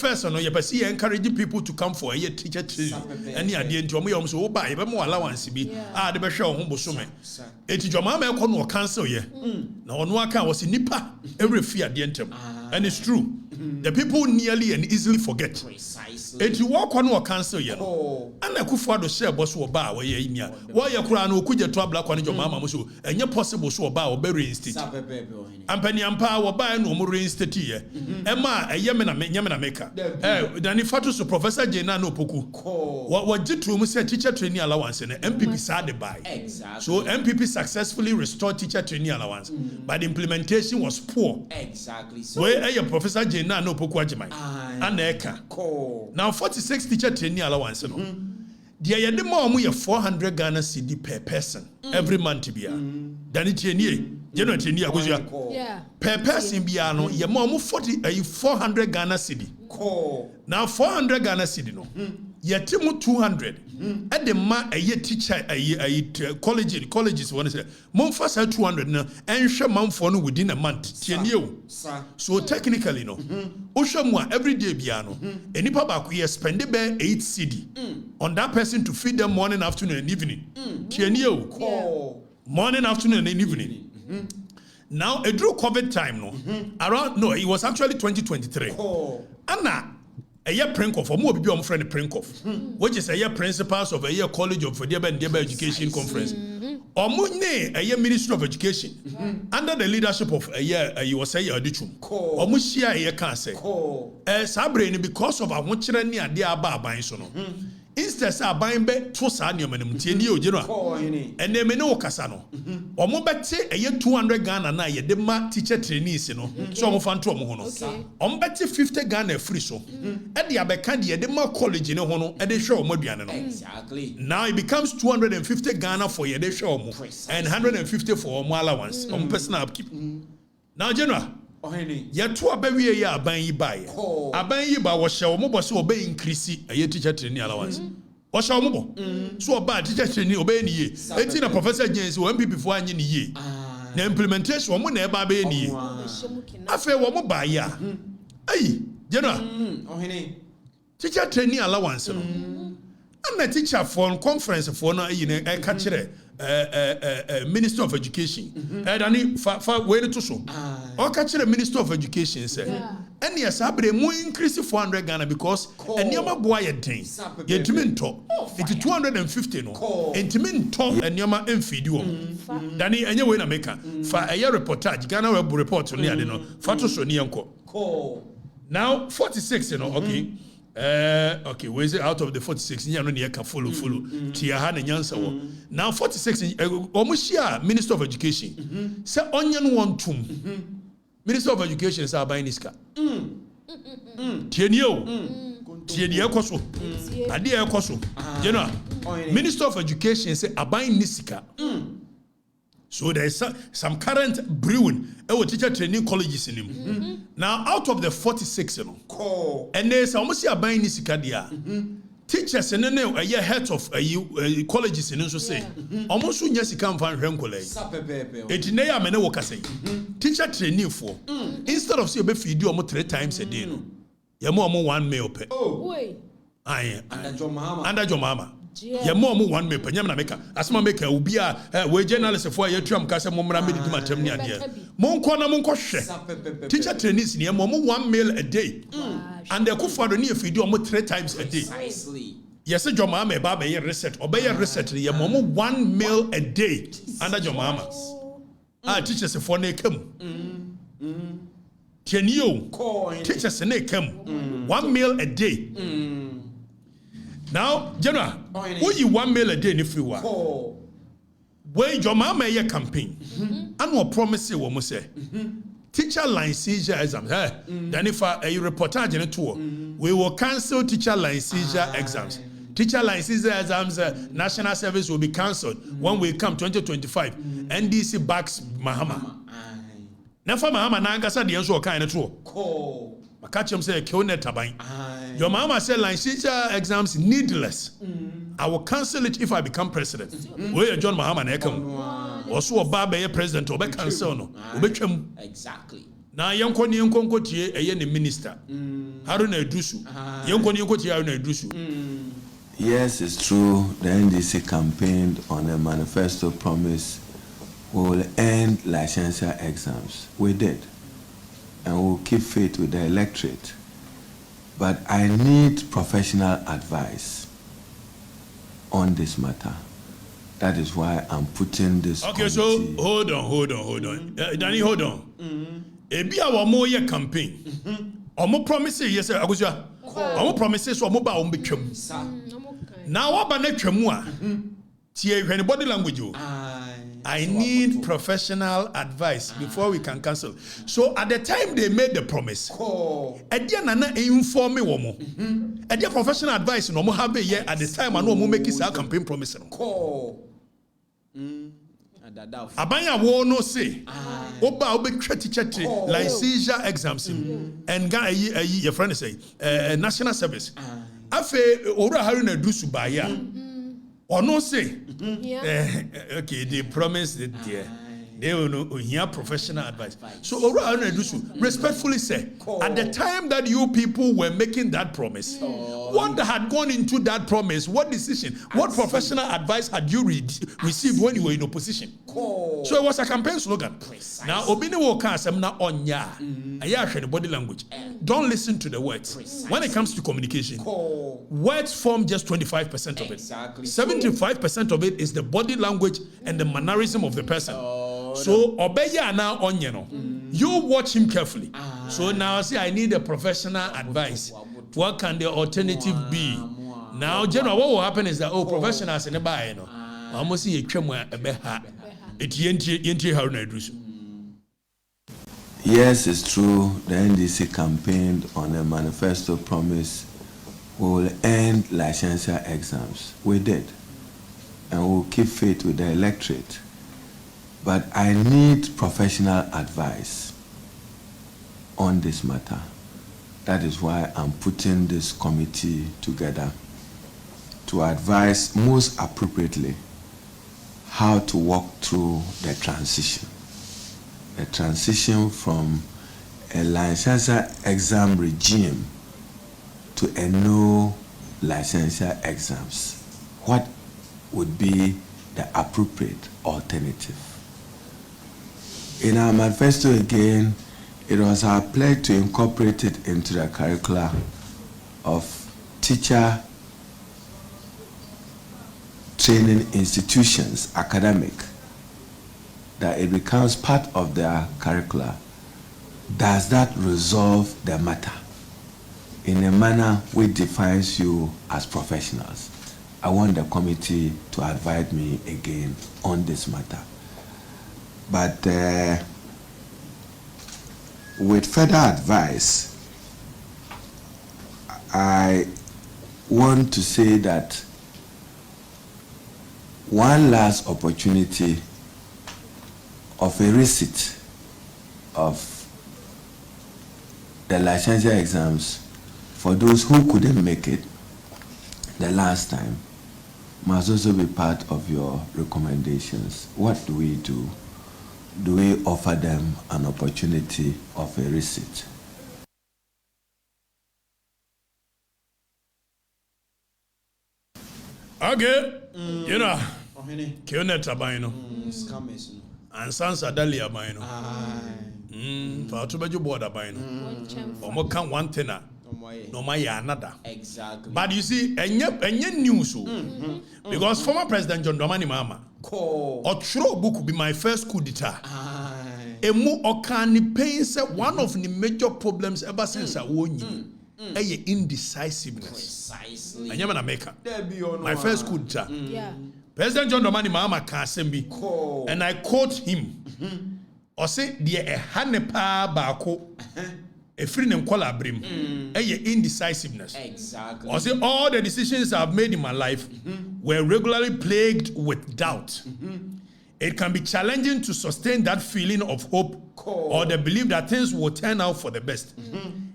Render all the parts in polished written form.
First, no, you see encouraging people to come for a teacher training. Any idea into me so buy more allowance be the be show home bosume. Eti your mama ko no cancel ye. Na ono aka was nipa every fear the entem. And it's true. The people nearly and easily forget. Precisely. Eti walk on or cancel ye no. And akufo do share boss wo ba we ye nia. Why you kura no kuje to abla kwa your mama so enye possible so ba wo be reinstate. Ampani ampa wo ba no mo reinstate ye. Ema eyeme na nyame na meka. Dani fatu so Professor Jena no poku. What jitu mu say teacher trainee allowance and MPP sad buy. Exactly. So MPP successfully restored teacher trainee allowance, but the implementation was poor. Exactly. So Where Professor Jena no poku ajimai. Aneka. Now 46 teacher trainee allowance no. The yede ma omu ye 400 Ghana cedi per person every month bia. Dani trainee General trainee akozua. Yeah. Per person bia no ye ma omu 400 Ghana cedi. Now 400 Ghana cedi no. Yetimu 200. At the ma a teacher colleges want to say month 200 no and share month for no within a month. So technically no. Oshamwa every day biano. Any papa we spend about 8 cedi on that person to feed them morning, afternoon, and evening. Morning, afternoon, and evening. Now it drew COVID time no. Around no, it was actually 2023. Anna a year Prinkoff, or more be your friend Prinkoff, which is a year principals of a year college of Deba and Deba Education Conference. Or Mune, a year Minister of Education, under the leadership of a year, you was a year Dichum, or Mushia, a year cancer. Sabre, because of our Muchirani and dear Baba Sono. Instead, I buying back to Sanium and Mutino, General, and they may know Casano. Or more bet say a year 200 Ghana na ye de teacher trainees, you know, so of Fanto Mohono. On bet 50 Ghana free so. At the Abekandi, de college in a hono, and they show Modiano. Exactly. Now it becomes 250 Ghana for ye de show and 150 for more allowance on personal upkeep. Now, General. Ya to abawie ya aban yi bae. Aban yi ba wo hye wo mo so obey increase a teacher training allowance. Wo hye wo mo. So oba teacher training obey ni ye. Enti na Professor James wo MPP fo anye ni ye. Na implementation wo mo na eba be ni ye. Afa wo mo ba ya. Ayi, General. Teacher training allowance no. And teacher for conference for no yi na e ka kire Minister of Education. Dani fa we to so. O ka kire Minister of Education say. And yes, abre mo increase 400 Ghana because enioma boa ye den. Ye timi nto. It 250 no. Entimi nto enioma emfidi wo. Dani enye we na meka. Fa a reportage Ghana Web report ni ade no. Fa to so ni enko. Now 46 you know, okay. Okay, where is it out of the 46? You know, you can follow. Tiahan and Yansa. Now 46. Omushia, Minister of Education. Say onion one tomb. Minister of Education is buying this car. Tienio. Tienio Koso. Adia Koso. General. Minister of Education say buying this car. So there is some current brewing at teacher training colleges in him. Now, out of the 46, you know, and there's almost a buying this cadia. Teachers and then a year head of colleges in so say, almost soon yes, you can't find Renkole. It's nay, I'm a worker say, teacher training for instead of say, feed you almost 3 times a day. You're more 1 meal per. Oh, under your mama. Under your mama. Ya mo 1 meal per nyama meka asema meka obi a we journalist for ya tuam ka se mo mra me di matam ni ade mo nko na mo nko hwe teacher trainees ni mo 1 meal a day and the kufado ni afidi o 3 times a day. Precisely. Yes, your mama ba be reset obey reset ya mo 1 meal a day under your mama. Teachers for na kam tienio teachers na kam 1 meal a day. Now, General, who you 1 meal a day if you are? Where your mama a campaign, and what promise you will say. Teacher licensure exams. Then if a reportage in a tour, we will cancel teacher licensure exams. Teacher licensure exams, national service will be cancelled when we come 2025. NDC backs Mahama. Never Mahama Nangasa the answer kind of true. Makachim say tabai. Your mama said licensure exams needless. I will cancel it if I become president. Where John Mahama and Ekam. Also a Baba president or cancel no. Exactly. Now yonkoni yonkonko tie eye ne minister. Haruna Edusu. Yonkoni yonko tie Haruna Edusu. Yes, it's true. The NDC campaigned on a manifesto promise we will end licensure exams. We did. And we'll keep faith with the electorate. But I need professional advice on this matter. That is why I'm putting this. Okay, committee. So hold on. Danny, hold on. Ebi a mo ye campaign. Omo promises yes, Agusua. Omo promises omo ba omo betwam. Now what ba na twam a? Tie hwene body language o. I need professional advice before we can cancel. So at the time they made the promise, Edia nana inform me womo. Edia professional advice no mo have here at the time I know mo make this campaign promise no. Abanya wo no say oba obetwa teacher licensure exams and guy your friend say national service. Afe owura Haruna Edusu ba ya. Or no say, okay, they promised it there. They will know hear professional advice. So respectfully say, at the time that you people were making that promise, what had gone into that promise, what decision, what professional advice had you received when you were in opposition? So it was a campaign slogan. Now, Obini Woka Semna Onya, Ayash body language. Don't listen to the words. When it comes to communication, words form just 25% of it. 75% of it is the body language and the mannerism of the person. So Obeya now onyeno. You watch him carefully. So now see, I need a professional advice. What can the alternative be? Now, general, what will happen is that professionals in the buy, no. I must see a tremor a beha. It yenti Haruna Edusu. Yes, it's true. The NDC campaigned on a manifesto promise we will end licensure exams. We did. And we'll keep faith with the electorate. But I need professional advice on this matter. That is why I'm putting this committee together to advise most appropriately how to walk through the transition. The transition from a licensure exam regime to a no licensure exams. What would be the appropriate alternative? In our manifesto again, it was our pledge to incorporate it into the curricula of teacher training institutions, academic, that it becomes part of their curricula. Does that resolve the matter in a manner which defines you as professionals? I want the committee to advise me again on this matter. But with further advice, I want to say that one last opportunity of a receipt of the licensure exams for those who couldn't make it the last time must also be part of your recommendations. What do we do? Do we offer them an opportunity of a receipt? Okay, you know, Kionet Abaino, and Sans Adalia Baino, Fatubajo Board Abaino, or more can one tenor. No, my another. Exactly. But you see, and yet news. Because former President John Dramani Mahama, or throw book will be my first coup d'etat. Emu Okani pains one of the major problems ever since I won you. Indecisiveness. Precisely. I am an American. My first coup d'etat. President John Dramani Mahama can send me, and I quote him. Or say, dear a hanepa bako. A free and collaborating, indecisiveness. Exactly. Or say all the decisions I've made in my life were regularly plagued with doubt. It can be challenging to sustain that feeling of hope or the belief that things will turn out for the best.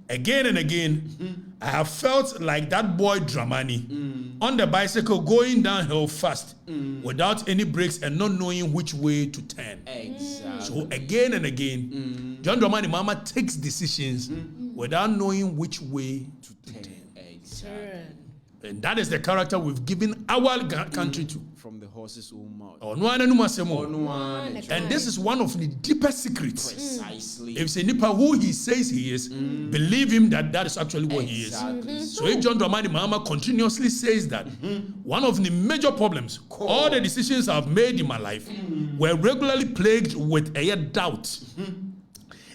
Again and again, I have felt like that boy Dramani on the bicycle going downhill fast without any brakes and not knowing which way to turn. Exactly. So again and again, John Dramani Mahama takes decisions without knowing which way to turn. Exactly. And that is the character we've given our country to. From the horse's own mouth. And this is one of the deepest secrets. Precisely. If it's a Nipa who he says he is, believe him that is actually what he is. So if John Dramani Mahama continuously says that, one of the major problems, all the decisions I've made in my life were regularly plagued with a doubt.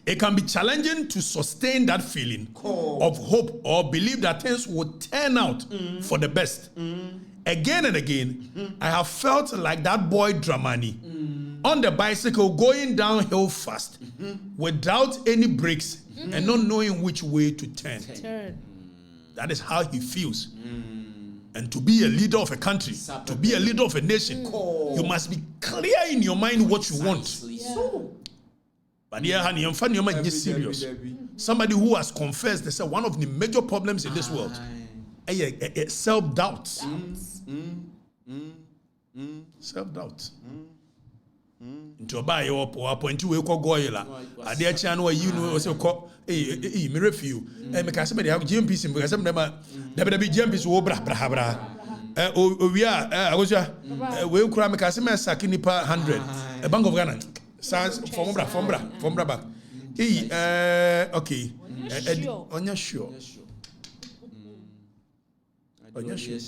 It can be challenging to sustain that feeling of hope or believe that things will turn out for the best. Again and again, I have felt like that boy Dramani on the bicycle going downhill fast without any brakes and not knowing which way to turn. That is how he feels. And to be a leader of a country, to be a leader of a nation, you must be clear in your mind what you want. But here, serious. Somebody who has confessed, they say one of the major problems in this world is self-doubt. Self-doubt. Into buy or appoint you go goyla. A dear channel, you know, also call me refuse. And because somebody have GMPs in because some of them GMPs will brah. We are, I was we'll cry because I'm a Sakinipa 100, a bank of Ghana. Sans Fombra back. Okay. On your sure. On your sure.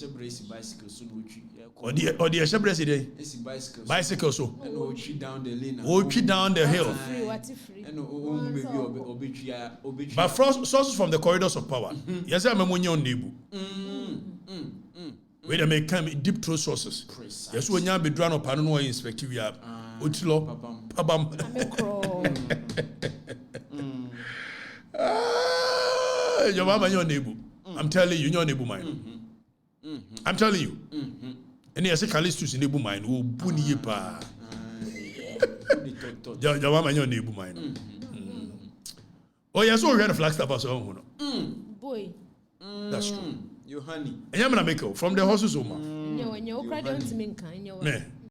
Or the Shebresi bicycle so. Down the lane. Down the hill. But sources from the corridors of power. Yes, I'm a Munyon Nebu. Wait a minute, come deep throat sources. Yes, when you be drawn up, I don't know inspective you have. Utilo, Pabam. Your mama, your neighbor. I'm telling you, your neighbor mine. I'm telling you. And yes, a Callistus in neighbor mine who bunny pa. Your mama, your neighbor mine. Oh, yes, we had a Flagstaff as well. Boy. That's true. Your honey. And I'm going to make it from the horses. When you're crying to me,